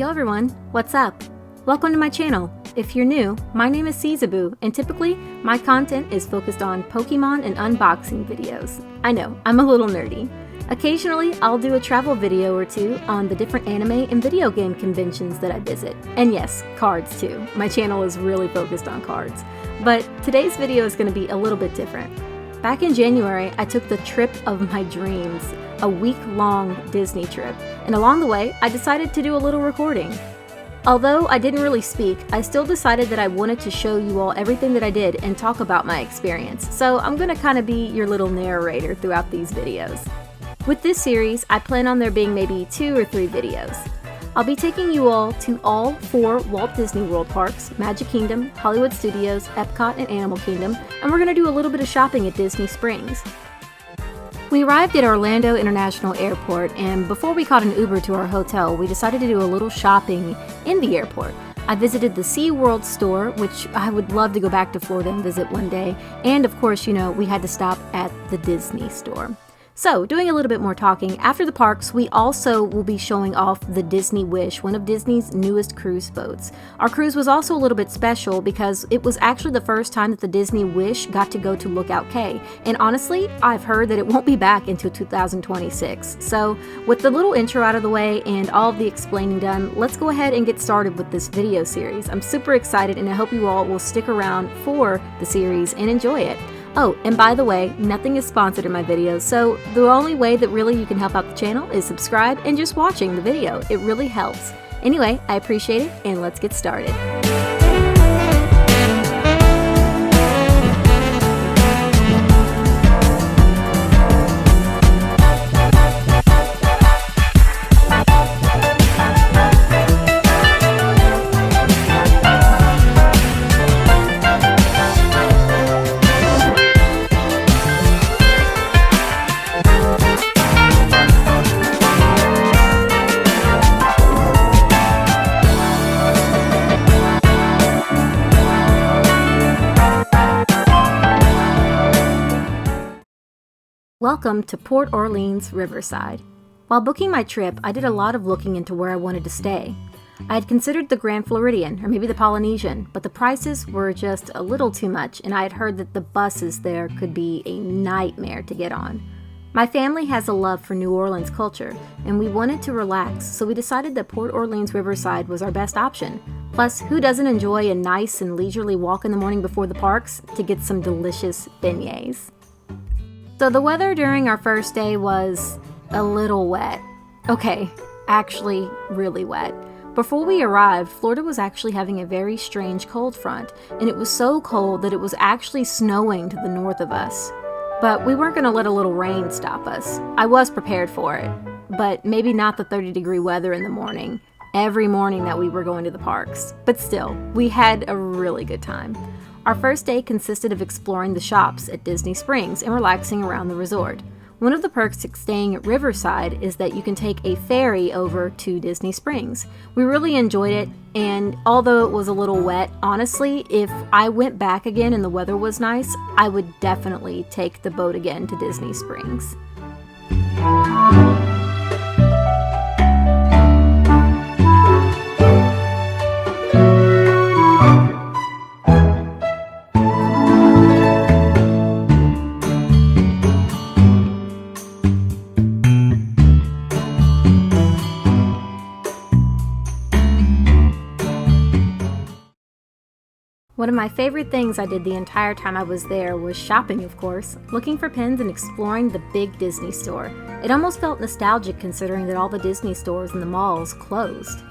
Yo everyone, what's up? Welcome to my channel. If you're new, my name is Caesaboo, and typically, my content is focused on Pokemon and unboxing videos. I know, I'm a little nerdy. Occasionally, I'll do a travel video or two on the different anime and video game conventions that I visit. And yes, cards too. My channel is really focused on cards. But today's video is going to be a little bit different. Back in January, I took the trip of my dreams, a week-long Disney trip, and along the way, I decided to do a little recording. Although I didn't really speak, I still decided that I wanted to show you all everything that I did and talk about my experience, so I'm gonna kind of be your little narrator throughout these videos. With this series, I plan on there being maybe 2 or 3 videos. I'll be taking you all to all 4 Walt Disney World parks, Magic Kingdom, Hollywood Studios, Epcot, and Animal Kingdom, and we're gonna do a little bit of shopping at Disney Springs. We arrived at Orlando International Airport, and before we caught an Uber to our hotel, we decided to do a little shopping in the airport. I visited the SeaWorld store, which I would love to go back to Florida and visit one day, and of course, we had to stop at the Disney store. So, doing a little bit more talking, after the parks, we also will be showing off the Disney Wish, one of Disney's newest cruise boats. Our cruise was also a little bit special because it was actually the first time that the Disney Wish got to go to Lookout Cay. And honestly, I've heard that it won't be back until 2026. So, with the little intro out of the way and all of the explaining done, let's go ahead and get started with this video series. I'm super excited and I hope you all will stick around for the series and enjoy it. Oh, and by the way, nothing is sponsored in my videos, so the only way that really you can help out the channel is subscribe and just watching the video. It really helps. Anyway, I appreciate it, and let's get started. Welcome to Port Orleans Riverside. While booking my trip, I did a lot of looking into where I wanted to stay. I had considered the Grand Floridian, or maybe the Polynesian, but the prices were just a little too much, and I had heard that the buses there could be a nightmare to get on. My family has a love for New Orleans culture, and we wanted to relax, so we decided that Port Orleans Riverside was our best option. Plus, who doesn't enjoy a nice and leisurely walk in the morning before the parks to get some delicious beignets? So the weather during our first day was a little wet. Okay, actually really wet. Before we arrived, Florida was actually having a very strange cold front, and it was so cold that it was actually snowing to the north of us. But we weren't going to let a little rain stop us. I was prepared for it, but maybe not the 30-degree weather in the morning, every morning that we were going to the parks. But still, we had a really good time. Our first day consisted of exploring the shops at Disney Springs and relaxing around the resort. One of the perks of staying at Riverside is that you can take a ferry over to Disney Springs. We really enjoyed it, and although it was a little wet, honestly, if I went back again and the weather was nice, I would definitely take the boat again to Disney Springs. One of my favorite things I did the entire time I was there was shopping, of course, looking for pins and exploring the big Disney store. It almost felt nostalgic considering that all the Disney stores and the malls closed.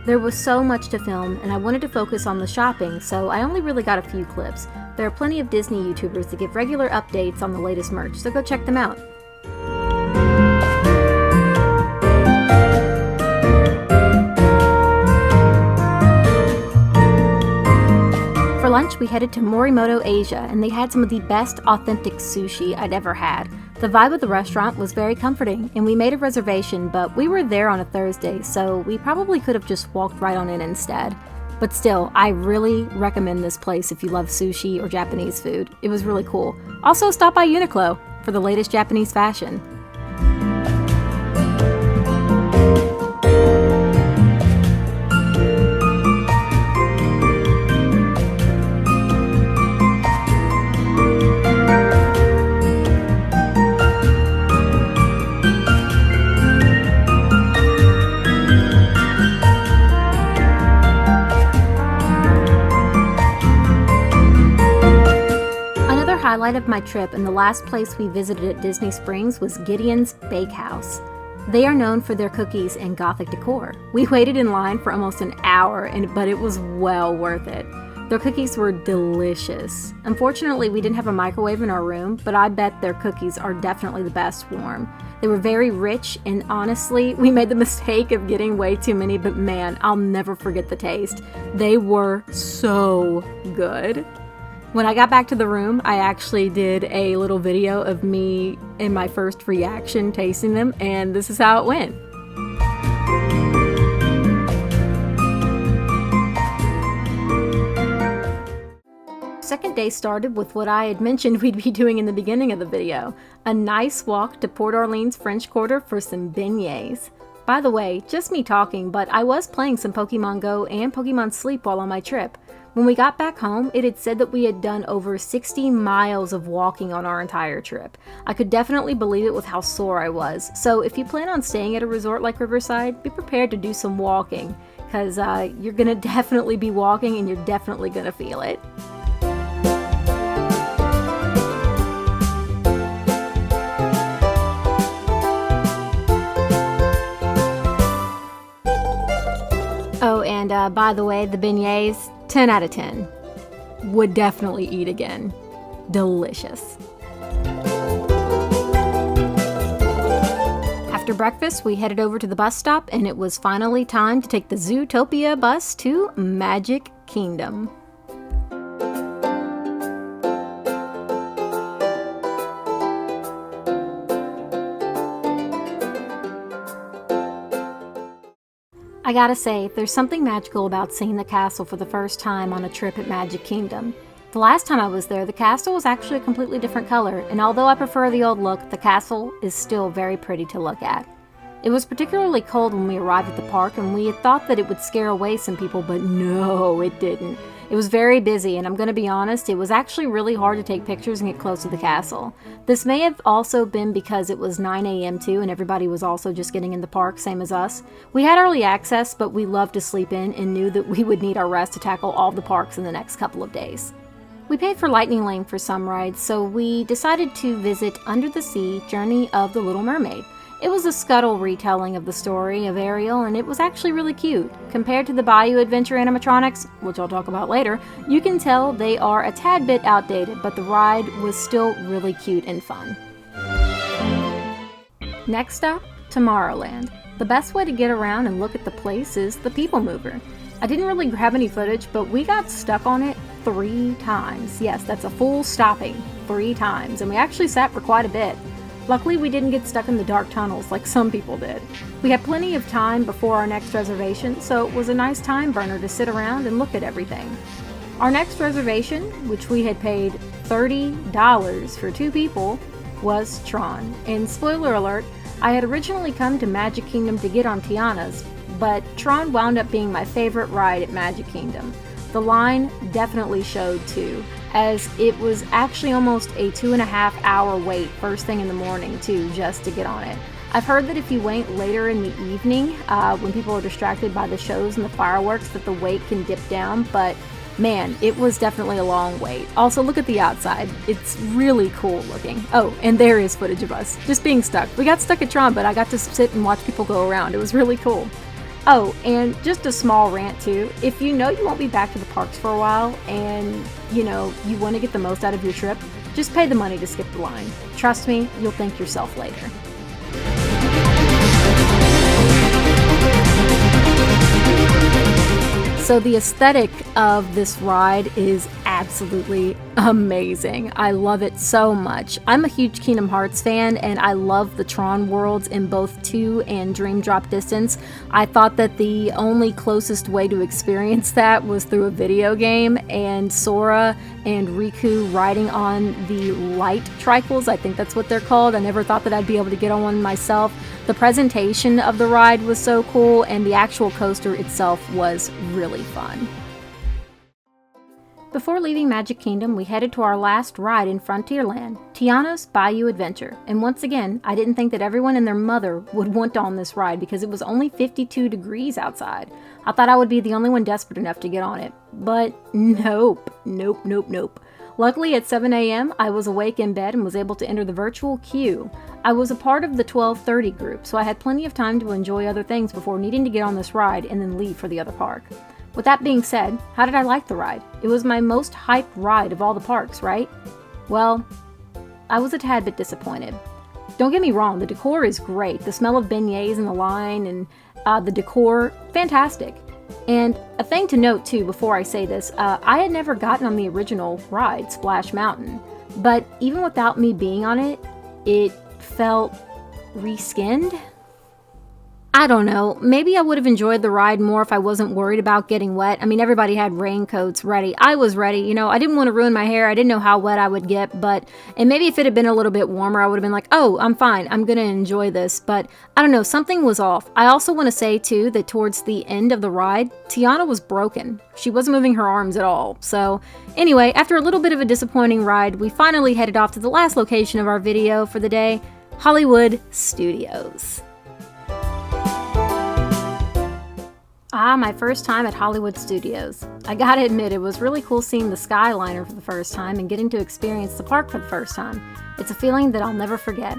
There was so much to film, and I wanted to focus on the shopping, so I only really got a few clips. There are plenty of Disney YouTubers that give regular updates on the latest merch, so go check them out. For lunch, we headed to Morimoto, Asia, and they had some of the best authentic sushi I'd ever had. The vibe of the restaurant was very comforting, and we made a reservation, but we were there on a Thursday, so we probably could have just walked right on in instead. But still, I really recommend this place if you love sushi or Japanese food. It was really cool. Also, stop by Uniqlo for the latest Japanese fashion. highlight of my trip, and the last place we visited at Disney Springs was Gideon's Bakehouse. They are known for their cookies and Gothic decor. We waited in line for almost an hour, but it was well worth it. Their cookies were delicious. Unfortunately, we didn't have a microwave in our room, but I bet their cookies are definitely the best warm. They were very rich, and honestly, we made the mistake of getting way too many, but man, I'll never forget the taste. They were so good. When I got back to the room, I actually did a little video of me in my first reaction tasting them, and this is how it went. Second day started with what I had mentioned we'd be doing in the beginning of the video, a nice walk to Port Orleans French Quarter for some beignets. By the way, just me talking, but I was playing some Pokemon Go and Pokemon Sleep while on my trip. When we got back home, it had said that we had done over 60 miles of walking on our entire trip. I could definitely believe it with how sore I was, so if you plan on staying at a resort like Riverside, be prepared to do some walking, because you're going to definitely be walking and you're definitely going to feel it. Oh, and by the way, the beignets, 10 out of 10. Would definitely eat again. Delicious. After breakfast, we headed over to the bus stop, and it was finally time to take the Zootopia bus to Magic Kingdom. I gotta say, there's something magical about seeing the castle for the first time on a trip at Magic Kingdom. The last time I was there, the castle was actually a completely different color, and although I prefer the old look, the castle is still very pretty to look at. It was particularly cold when we arrived at the park, and we had thought that it would scare away some people, but no, it didn't. It was very busy, and I'm going to be honest, it was actually really hard to take pictures and get close to the castle. This may have also been because it was 9 a.m. too, and everybody was also just getting in the park, same as us. We had early access, but we loved to sleep in and knew that we would need our rest to tackle all the parks in the next couple of days. We paid for Lightning Lane for some rides, so we decided to visit Under the Sea Journey of the Little Mermaid. It was a Scuttle retelling of the story of Ariel, and it was actually really cute. Compared to the Bayou Adventure animatronics, which I'll talk about later, you can tell they are a tad bit outdated, but the ride was still really cute and fun. Next up, Tomorrowland. The best way to get around and look at the place is the People Mover. I didn't really grab any footage, but we got stuck on it 3 times. Yes, that's a full stopping 3 times, and we actually sat for quite a bit. Luckily, we didn't get stuck in the dark tunnels like some people did. We had plenty of time before our next reservation, so it was a nice time burner to sit around and look at everything. Our next reservation, which we had paid $30 for 2 people, was Tron. And spoiler alert, I had originally come to Magic Kingdom to get on Tiana's, but Tron wound up being my favorite ride at Magic Kingdom. The line definitely showed too, as it was actually almost a 2.5-hour wait first thing in the morning too, just to get on it. I've heard that if you wait later in the evening, when people are distracted by the shows and the fireworks, that the wait can dip down, but man, it was definitely a long wait. Also, look at the outside. It's really cool looking. Oh, and there is footage of us just being stuck. We got stuck at Tron, but I got to sit and watch people go around. It was really cool. Oh, and just a small rant too. If you know you won't be back to the parks for a while and, you want to get the most out of your trip, just pay the money to skip the line. Trust me, you'll thank yourself later. So the aesthetic of this ride is absolutely amazing. I love it so much. I'm a huge Kingdom Hearts fan, and I love the Tron worlds in both 2 and Dream Drop Distance. I thought that the only closest way to experience that was through a video game, and Sora and Riku riding on the light tricles. I think that's what they're called. I never thought that I'd be able to get on one myself. The presentation of the ride was so cool, and the actual coaster itself was really fun. Before leaving Magic Kingdom, we headed to our last ride in Frontierland, Tiana's Bayou Adventure. And once again, I didn't think that everyone and their mother would want on this ride because it was only 52 degrees outside. I thought I would be the only one desperate enough to get on it. But nope. Luckily, at 7 a.m., I was awake in bed and was able to enter the virtual queue. I was a part of the 12:30 group, so I had plenty of time to enjoy other things before needing to get on this ride and then leave for the other park. With that being said, how did I like the ride? It was my most hyped ride of all the parks, right? Well, I was a tad bit disappointed. Don't get me wrong, the decor is great. The smell of beignets in the line and the decor, fantastic. And a thing to note too before I say this, I had never gotten on the original ride, Splash Mountain. But even without me being on it, it felt reskinned. I don't know, maybe I would have enjoyed the ride more if I wasn't worried about getting wet. I mean, everybody had raincoats ready. I was ready, I didn't want to ruin my hair. I didn't know how wet I would get, and maybe if it had been a little bit warmer, I would have been like, oh, I'm fine. I'm going to enjoy this. But I don't know, something was off. I also want to say too that towards the end of the ride, Tiana was broken. She wasn't moving her arms at all. So anyway, after a little bit of a disappointing ride, we finally headed off to the last location of our video for the day, Hollywood Studios. My first time at Hollywood Studios. I gotta admit, it was really cool seeing the Skyliner for the first time and getting to experience the park for the first time. It's a feeling that I'll never forget.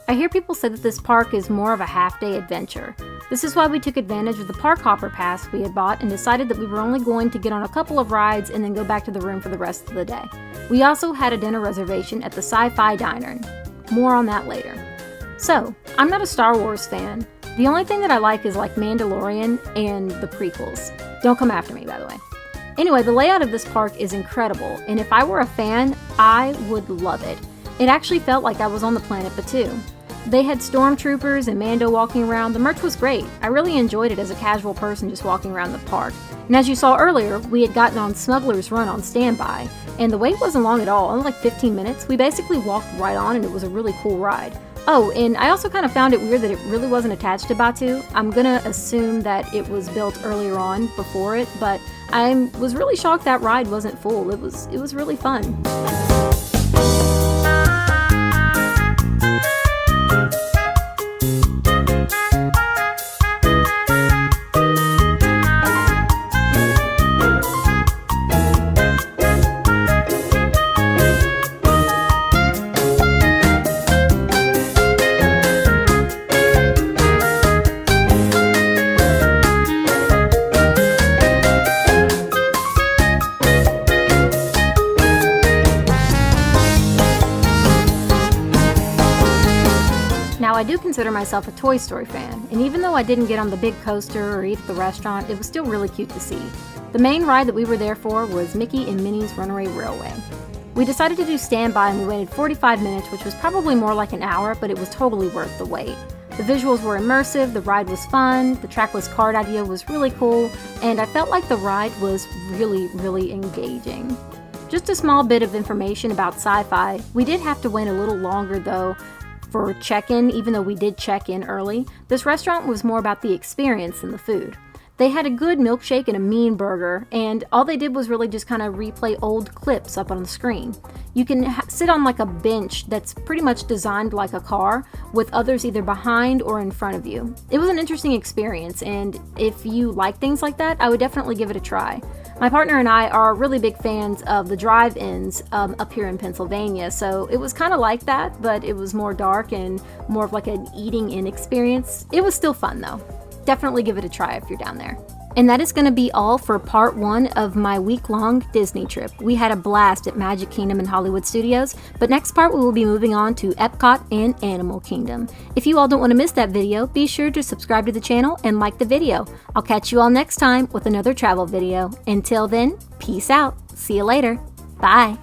I hear people say that this park is more of a half-day adventure. This is why we took advantage of the Park Hopper Pass we had bought and decided that we were only going to get on a couple of rides and then go back to the room for the rest of the day. We also had a dinner reservation at the Sci-Fi Diner. More on that later. So, I'm not a Star Wars fan. The only thing that I like is like Mandalorian and the prequels. Don't come after me, by the way. Anyway, the layout of this park is incredible, and if I were a fan, I would love it. It actually felt like I was on the planet Batuu. They had stormtroopers and Mando walking around. The merch was great. I really enjoyed it as a casual person just walking around the park. And as you saw earlier, we had gotten on Smuggler's Run on standby, and the wait wasn't long at all, only like 15 minutes. We basically walked right on, and it was a really cool ride. Oh, and I also kind of found it weird that it really wasn't attached to Batuu. I'm gonna assume that it was built earlier on before it, but I was really shocked that ride wasn't full. It was really fun. Now, I do consider myself a Toy Story fan, and even though I didn't get on the big coaster or eat at the restaurant, it was still really cute to see. The main ride that we were there for was Mickey and Minnie's Runaway Railway. We decided to do standby and we waited 45 minutes, which was probably more like an hour, but it was totally worth the wait. The visuals were immersive, the ride was fun, the trackless card idea was really cool, and I felt like the ride was really engaging. Just a small bit of information about Sci-Fi. We did have to wait a little longer though for check-in, even though we did check in early. This restaurant was more about the experience than the food. They had a good milkshake and a mean burger, and all they did was really just kind of replay old clips up on the screen. You can sit on like a bench that's pretty much designed like a car, with others either behind or in front of you. It was an interesting experience, and if you like things like that, I would definitely give it a try. My partner and I are really big fans of the drive-ins up here in Pennsylvania, so it was kind of like that, but it was more dark and more of like an eating-in experience. It was still fun though. Definitely give it a try if you're down there. And that is going to be all for part 1 of my week-long Disney trip. We had a blast at Magic Kingdom and Hollywood Studios, but next part we will be moving on to Epcot and Animal Kingdom. If you all don't want to miss that video, be sure to subscribe to the channel and like the video. I'll catch you all next time with another travel video. Until then, peace out. See you later. Bye.